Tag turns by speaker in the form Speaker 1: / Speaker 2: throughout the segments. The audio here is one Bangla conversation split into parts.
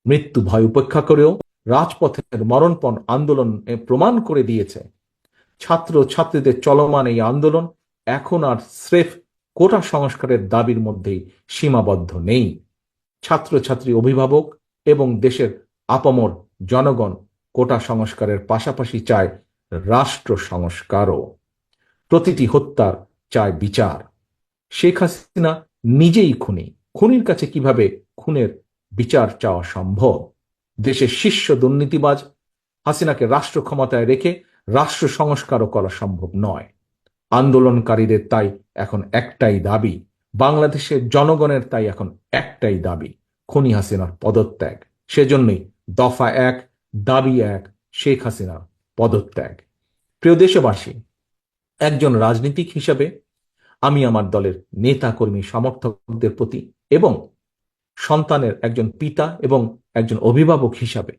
Speaker 1: মৃত্যু ভয় উপেক্ষা করেও রাজপথের মরণপণ আন্দোলন প্রমাণ করে দিয়েছে ছাত্র ছাত্রীদের চলমান এই আন্দোলন এখন আর স্রেফ কোটা সংস্কারের দাবির মধ্যেই সীমাবদ্ধ নেই। ছাত্রছাত্রী, অভিভাবক এবং দেশের আপামর জনগণ কোটা সংস্কারের পাশাপাশি চায় রাষ্ট্র সংস্কারও। প্রতিটি হত্যার চায় বিচার। শেখ হাসিনা নিজেই খুনি, খুনির কাছে কিভাবে খুনের বিচার চাওয়া সম্ভব? দেশের শীর্ষ দুর্নীতিবাজ হাসিনাকে রাষ্ট্র ক্ষমতায় রেখে রাষ্ট্র সংস্কারও করা সম্ভব নয়। আন্দোলনকারীদের তাই এখন একটাই দাবি, বাংলাদেশের জনগণের তাই এখন একটাই দাবি, খুনি হাসিনার পদত্যাগ। সেজন্যই দফা 1, দাবি 1, শেখ হাসিনার পদত্যাগ। প্রিয় দেশবাসী, একজন রাজনীতিক হিসাবে আমি আমার দলের নেতা কর্মী সমর্থকদের প্রতি এবং সন্তানের একজন পিতা এবং একজন অভিভাবক হিসাবে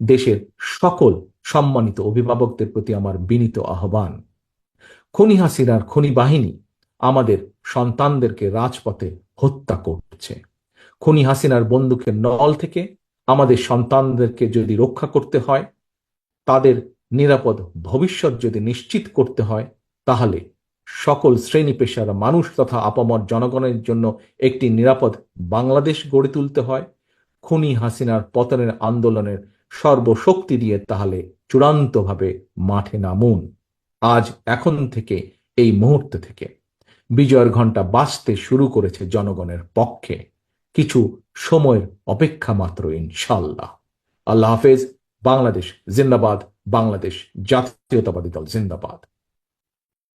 Speaker 1: দেশের সকল সম্মানিত অভিভাবকদের প্রতি আমার বিনীত আহ্বান, খুনি হাসিনার খুনি বাহিনী আমাদের সন্তানদেরকে রাজপথে হত্যা করছে। খুনি হাসিনার বন্দুকের নল থেকে আমাদের সন্তানদেরকে যদি রক্ষা করতে হয়, তাদের নিরাপদ ভবিষ্যৎ যদি নিশ্চিত করতে হয়, তাহলে সকল শ্রেণী পেশার মানুষ তথা আপামর জনগণের জন্য একটি নিরাপদ বাংলাদেশ গড়ে তুলতে হয়। খুনি হাসিনার পতনের আন্দোলনের সর্বশক্তি দিয়ে তাহলে চূড়ান্তভাবে মাঠে নামুন। আজ এখন থেকে, এই মুহূর্ত থেকে বিজয়ের ঘণ্টা বাজতে শুরু করেছে জনগণের পক্ষে। কিছু সময়ের অপেক্ষা মাত্র, ইনশাল্লাহ। আল্লাহ হাফেজ। বাংলাদেশ জিন্দাবাদ। বাংলাদেশ জাতীয়তাবাদী দল জিন্দাবাদ।